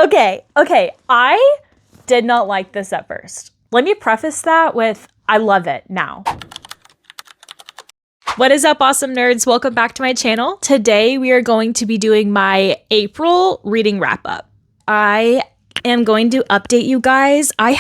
Okay, I did not like this at first. Let me preface that with, I love it now. What is up, awesome nerds? Welcome back to my channel. Today we are going to be doing my April reading wrap up. I am going to update you guys. I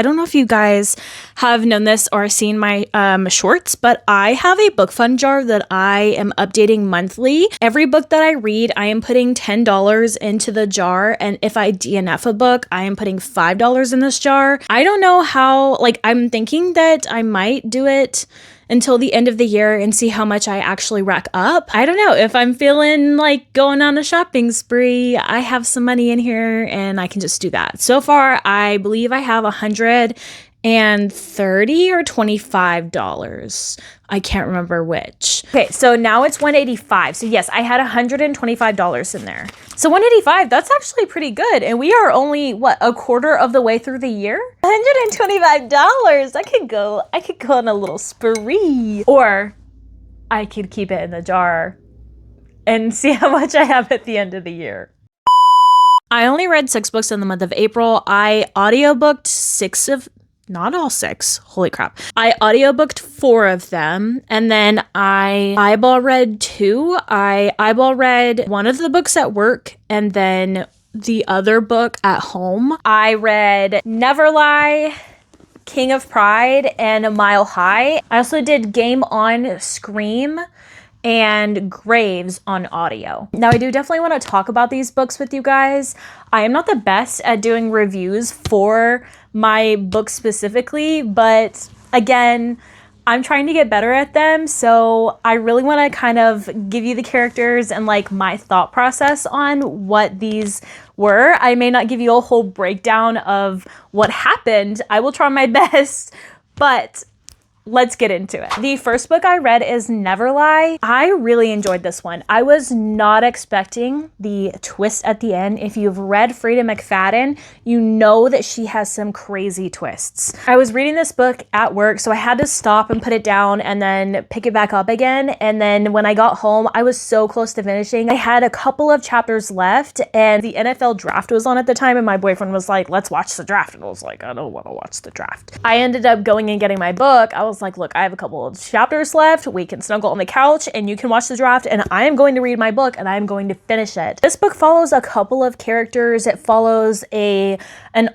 don't know if you guys have known this or seen my shorts, but I have a book fund jar that I am updating monthly. Every book that I read, I am putting $10 into the jar, and if I DNF a book, I am putting $5 in this jar. I don't know how, I'm thinking that I might do it until the end of the year and see how much I actually rack up. I don't know, if I'm feeling like going on a shopping spree, I have some money in here and I can just do that. So far, I believe I have $130 or $25. I can't remember which. Okay, so now it's $185. So yes, I had $125 in there. So $185, that's actually pretty good. And we are only, what, a quarter of the way through the year? $125. I could go on a little spree. Or I could keep it in the jar and see how much I have at the end of the year. I only read 6 books in the month of April. I audiobooked not all 6. Holy crap. I audiobooked 4 of them, and then I eyeball read 2. I eyeball read one of the books at work and then the other book at home. I read Never Lie, King of Pride, and A Mile High. I also did Game on Scream and Graves on audio. Now, I do definitely want to talk about these books with you guys. I am not the best at doing reviews for my books specifically, but again, I'm trying to get better at them, so I really want to kind of give you the characters and my thought process on what these were. I may not give you a whole breakdown of what happened. I will try my best, but let's get into it. The first book I read is Never Lie. I really enjoyed this one. I was not expecting the twist at the end. If you've read Frida McFadden, you know that she has some crazy twists. I was reading this book at work, so I had to stop and put it down and then pick it back up again. And then when I got home, I was so close to finishing. I had a couple of chapters left, and the NFL draft was on at the time, and my boyfriend was like, let's watch the draft. And I was like, I don't want to watch the draft. I ended up going and getting my book. I was like, look, I have a couple of chapters left. We can snuggle on the couch and you can watch the draft, and I am going to read my book and I am going to finish it. This book follows a couple of characters. It follows an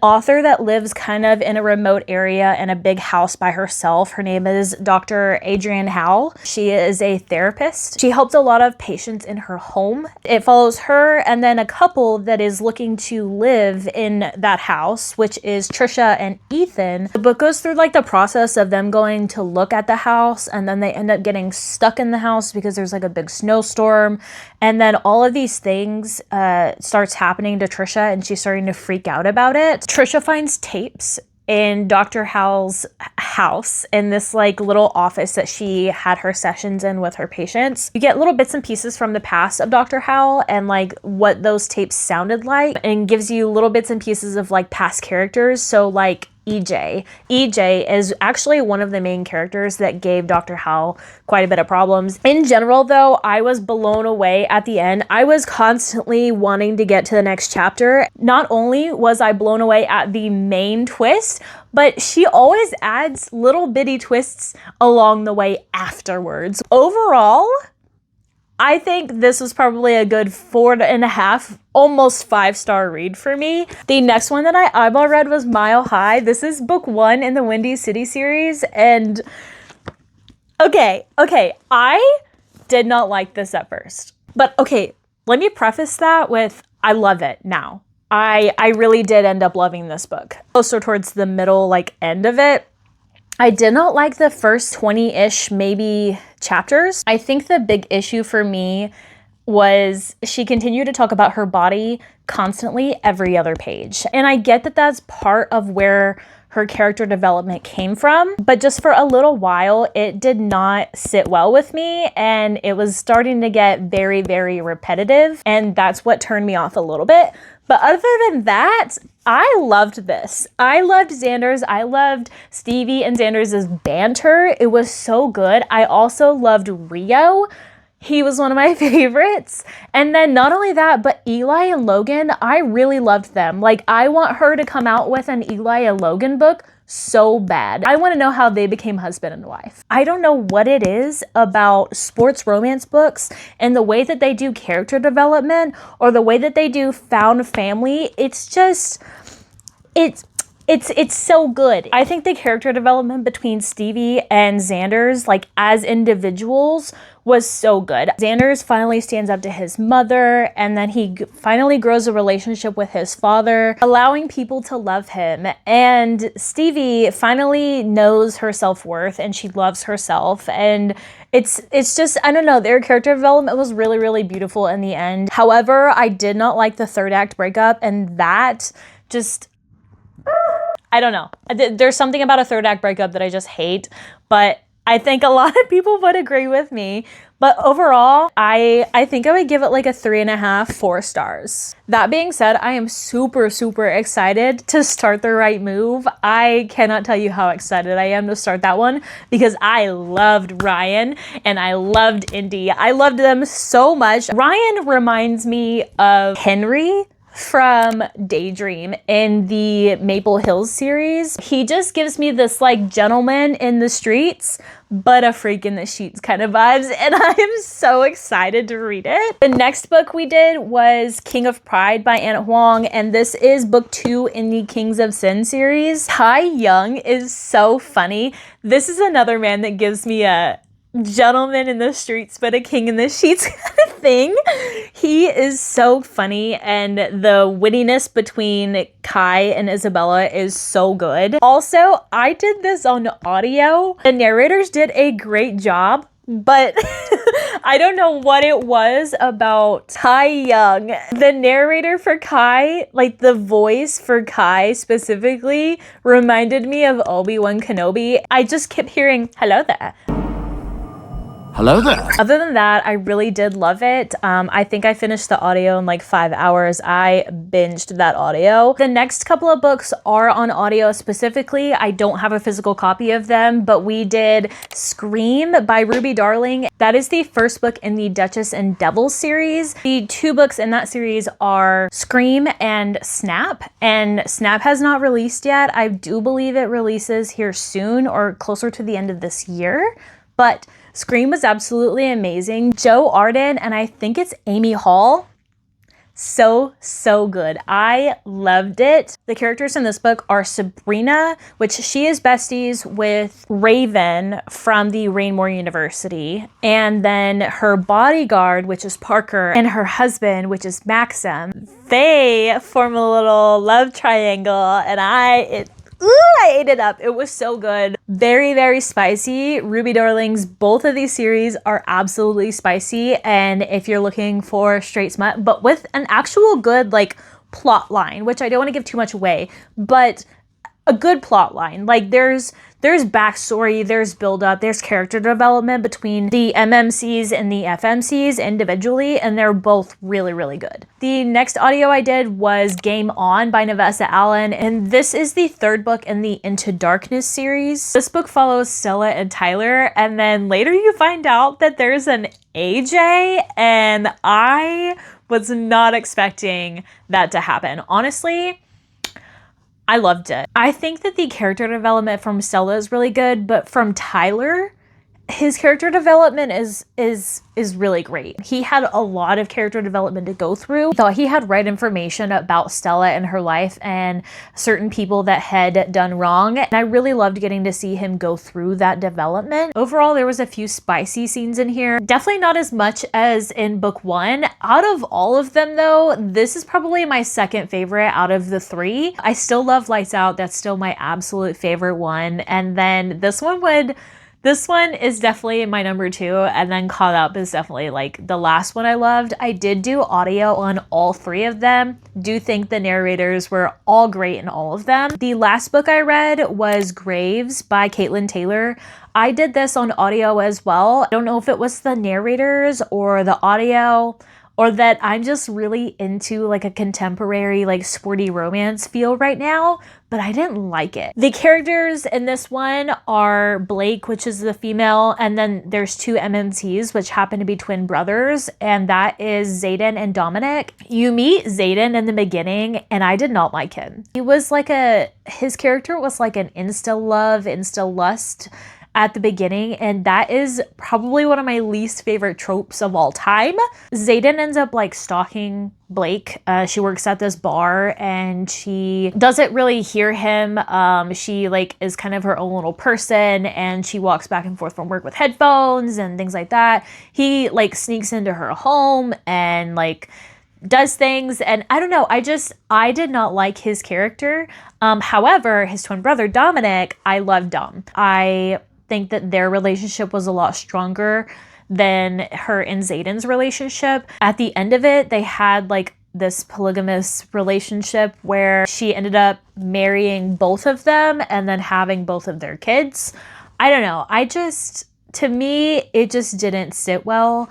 author that lives kind of in a remote area in a big house by herself. Her name is Dr. Adrienne Howell. She is a therapist. She helps a lot of patients in her home. It follows her and then a couple that is looking to live in that house, which is Trisha and Ethan. The book goes through the process of them going to look at the house, and then they end up getting stuck in the house because there's a big snowstorm, and then all of these things starts happening to Trisha, and she's starting to freak out about it. Trisha finds tapes in Dr. Howell's house in this little office that she had her sessions in with her patients. You get little bits and pieces from the past of Dr. Howell and what those tapes sounded like, and gives you little bits and pieces of past characters. So EJ. EJ is actually one of the main characters that gave Dr. Howell quite a bit of problems. In general, though, I was blown away at the end. I was constantly wanting to get to the next chapter. Not only was I blown away at the main twist, but she always adds little bitty twists along the way afterwards. Overall, I think this was probably a good 4.5, almost 5-star read for me. The next one that I eyeball read was Mile High. This is book 1 in the Windy City series, and okay, I did not like this at first. But okay, let me preface that with, I love it now. I really did end up loving this book. Closer towards the middle, end of it. I did not like the first 20-ish maybe chapters. I think the big issue for me was she continued to talk about her body constantly every other page. And I get that that's part of where her character development came from, but just for a little while, it did not sit well with me, and it was starting to get very, very repetitive, and that's what turned me off a little bit. But other than that, I loved this. I loved Xander's. I loved Stevie and Xander's banter. It was so good. I also loved Rio. He was one of my favorites. And then not only that, but Eli and Logan, I really loved them. Like, I want her to come out with an Eli and Logan book so bad. I want to know how they became husband and wife. I don't know what it is about sports romance books and the way that they do character development or the way that they do found family. It's just, it's so good. I think the character development between Stevie and Xander's, like as individuals, was so good. Xander's finally stands up to his mother, and then he finally grows a relationship with his father, allowing people to love him. And Stevie finally knows her self-worth and she loves herself. And it's just, I don't know, their character development was really, really beautiful in the end. However, I did not like the third act breakup, and that just, I don't know. There's something about a third act breakup that I just hate, but I think a lot of people would agree with me. But overall, I think I would give it like a 3.5, 4 stars. That being said, I am super, super excited to start The Right Move. I cannot tell you how excited I am to start that one because I loved Ryan and I loved Indy. I loved them so much. Ryan reminds me of Henry from Daydream in the Maple Hills series. He just gives me this like gentleman in the streets, but a freak in the sheets kind of vibes, and I am so excited to read it. The next book we did was King of Pride by Anna Huang, and this is book 2 in the Kings of Sin series. Tai Young is so funny. This is another man that gives me a gentleman in the streets but a king in the sheets kind of thing. He is so funny, and the wittiness between Kai and Isabella is so good. Also, I did this on audio. The narrators did a great job, but I don't know what it was about Tai Young. The narrator for Kai, like the voice for Kai specifically, reminded me of Obi-Wan Kenobi. I just kept hearing, "Hello there." Hello there. Other than that, I really did love it. I think I finished the audio in like 5 hours. I binged that audio. The next couple of books are on audio specifically. I don't have a physical copy of them, but we did Scream by Ruby Darling. That is the first book in the Duchess and Devil series. The 2 books in that series are Scream and Snap, and Snap has not released yet. I do believe it releases here soon or closer to the end of this year, but Scream was absolutely amazing. Joe Arden, and I think it's Amy Hall. So good. I loved it. The characters in this book are Sabrina, which she is besties with Raven from the Rainmore University, and then her bodyguard, which is Parker, and her husband, which is Maxim. They form a little love triangle, and I ate it up. It was so good. Very, very spicy. Ruby Darling's, both of these series are absolutely spicy. And if you're looking for straight smut, but with an actual good like plot line, which I don't want to give too much away, but a good plot line. Like there's backstory, there's build up, there's character development between the MMCs and the FMCs individually, and they're both really, really good. The next audio I did was Game On by Navessa Allen, and this is the 3rd book in the Into Darkness series. This book follows Stella and Tyler, and then later you find out that there's an AJ, and I was not expecting that to happen. Honestly, I loved it. I think that the character development from Stella is really good, but from Tyler, his character development is really great. He had a lot of character development to go through. I thought he had right information about Stella and her life and certain people that had done wrong. And I really loved getting to see him go through that development. Overall, there was a few spicy scenes in here. Definitely not as much as in book 1. Out of all of them though, this is probably my 2nd favorite out of the 3. I still love Lights Out. That's still my absolute favorite one. And then this one is definitely my number 2, and then Caught Up is definitely like the last one I loved. I did do audio on all 3 of them. Do think the narrators were all great in all of them. The last book I read was Graves by Caitlin Taylor. I did this on audio as well. I don't know if it was the narrators or the audio or that I'm just really into like a contemporary, like sporty romance feel right now, but I didn't like it. The characters in this one are Blake, which is the female, and then there's two MMTs, which happen to be twin brothers, and that is Zayden and Dominic. You meet Zayden in the beginning, and I did not like him. His character was like an insta-love, insta-lust at the beginning, and that is probably one of my least favorite tropes of all time. Zayden ends up like stalking Blake. She works at this bar and she doesn't really hear him. She like is kind of her own little person, and she walks back and forth from work with headphones and things like that. He like sneaks into her home and like does things, and I don't know, I did not like his character. However, his twin brother Dominic, I love Dom. I think that their relationship was a lot stronger than her and Zayden's relationship. At the end of it, they had like this polygamous relationship where she ended up marrying both of them and then having both of their kids. I don't know. To me, it just didn't sit well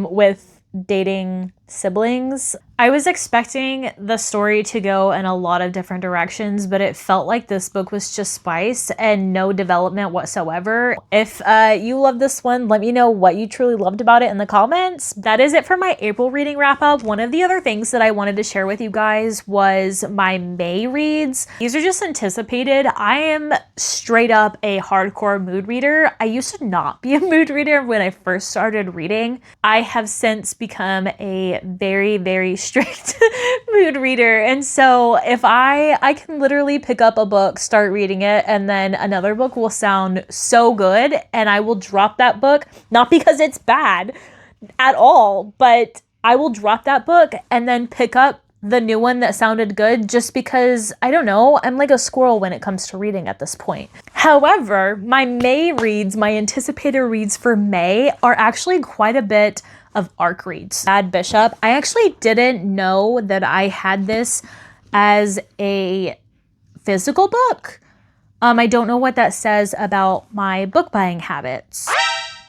with dating siblings. I was expecting the story to go in a lot of different directions, but it felt like this book was just spice and no development whatsoever. If you love this one, let me know what you truly loved about it in the comments. That is it for my April reading wrap up. One of the other things that I wanted to share with you guys was my May reads. These are just anticipated. I am straight up a hardcore mood reader. I used to not be a mood reader when I first started reading. I have since become a very, very strict mood reader, and so if I can literally pick up a book, start reading it, and then another book will sound so good and I will drop that book, not because it's bad at all, but I will drop that book and then pick up the new one that sounded good just because, I don't know, I'm like a squirrel when it comes to reading at this point. However, my May reads, my anticipated reads for May are actually quite a bit of ARC reads. Bad Bishop. I actually didn't know that I had this as a physical book. I don't know what that says about my book buying habits,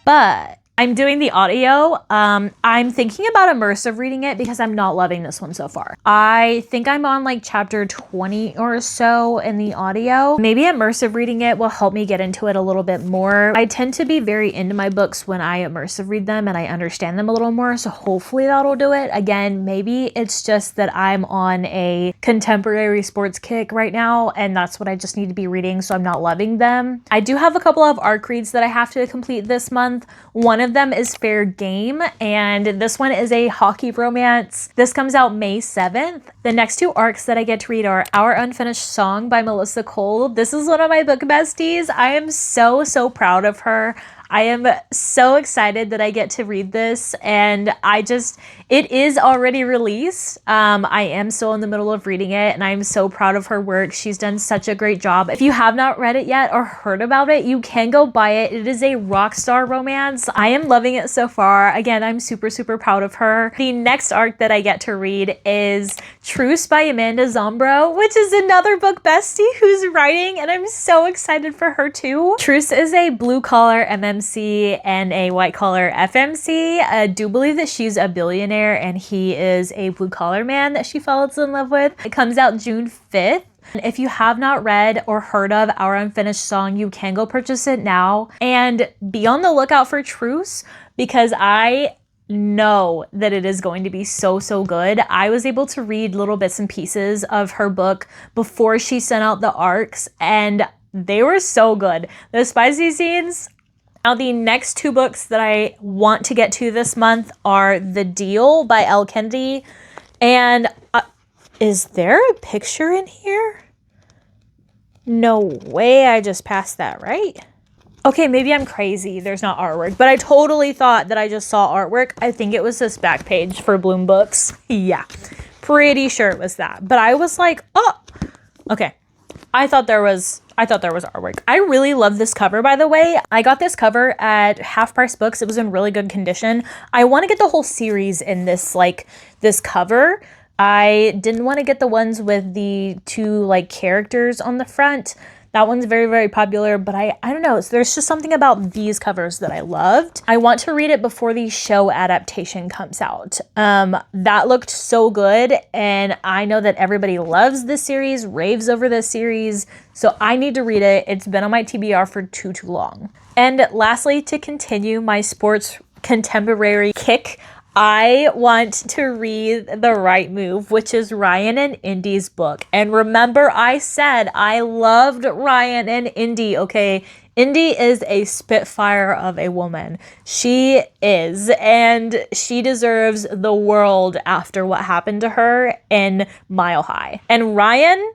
but I'm doing the audio. I'm thinking about immersive reading it because I'm not loving this one so far. I think I'm on like chapter 20 or so in the audio. Maybe immersive reading it will help me get into it a little bit more. I tend to be very into my books when I immersive read them and I understand them a little more, so hopefully that'll do it. Again, maybe it's just that I'm on a contemporary sports kick right now and that's what I just need to be reading, so I'm not loving them. I do have a couple of ARC reads that I have to complete this month. One of them is Fair Game, and this one is a hockey romance. This comes out May 7th. The next two arcs that I get to read are Our Unfinished Song by Melissa Cole. This is one of my book besties. I am so proud of her. I am so excited that I get to read this, and it is already released. I am still in the middle of reading it, and I'm so proud of her work. She's done such a great job. If you have not read it yet or heard about it, you can go buy it. It is a rock star romance. I am loving it so far. Again, I'm super proud of her. The next arc that I get to read is Truce by Amanda Zombro, which is another book bestie who's writing, and I'm so excited for her too. Truce is a blue collar MMC and a white collar FMC. I do believe that she's a billionaire and he is a blue collar man that she falls in love with. It comes out June 5th. If you have not read or heard of Our Unfinished Song, you can go purchase it now and be on the lookout for Truce, because I know that it is going to be so good. I was able to read little bits and pieces of her book before she sent out the arcs, and they were so good. The spicy scenes. Now, the next two books that I want to get to this month are The Deal by Elle Kennedy. And is there a picture in here? No way, I just passed that, right? Okay, maybe I'm crazy. There's not artwork, but I totally thought that I just saw artwork. I think it was this back page for Bloom Books. Yeah, pretty sure it was that. But I was like, oh, okay. I thought there was artwork. I really love this cover, by the way. I got this cover at Half Price Books. It was in really good condition. I want to get the whole series in this cover. I didn't want to get the ones with the two characters on the front. That one's very, very popular, but I don't know. So there's just something about these covers that I loved. I want to read it before the show adaptation comes out. That looked so good, and I know that everybody loves this series, raves over this series, so I need to read it. It's been on my TBR for too long. And lastly, to continue my sports contemporary kick, I want to read The Right Move, which is Ryan and Indy's book. And remember, I said I loved Ryan and Indy, okay? Indy is a spitfire of a woman. She is, and she deserves the world after what happened to her in Mile High. And Ryan,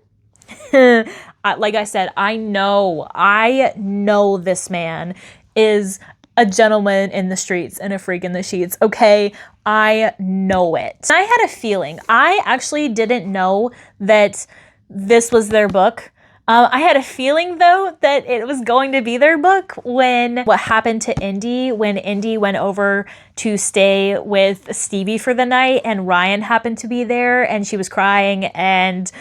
like I said, I know this man is a gentleman in the streets and a freak in the sheets, okay? I know it. I had a feeling. I actually didn't know that this was their book. I had a feeling, though, that it was going to be their book when what happened to Indy, when Indy went over to stay with Stevie for the night, and Ryan happened to be there, and she was crying, and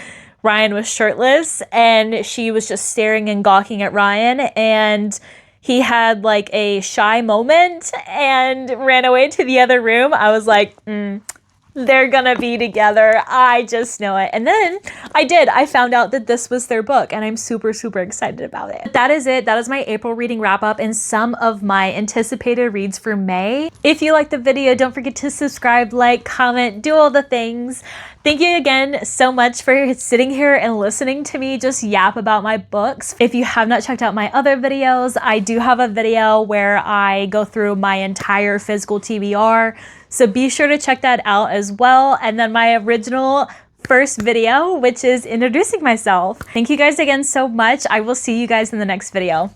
Ryan was shirtless, and she was just staring and gawking at Ryan, and he had like a shy moment and ran away to the other room. I was like, they're gonna be together. I just know it. And then I found out that this was their book, and I'm super, super excited about it. That is it. That is my April reading wrap up and some of my anticipated reads for May. If you liked the video, don't forget to subscribe, like, comment, do all the things. Thank you again so much for sitting here and listening to me just yap about my books. If you have not checked out my other videos, I do have a video where I go through my entire physical TBR. So be sure to check that out as well. And then my original first video, which is introducing myself. Thank you guys again so much. I will see you guys in the next video.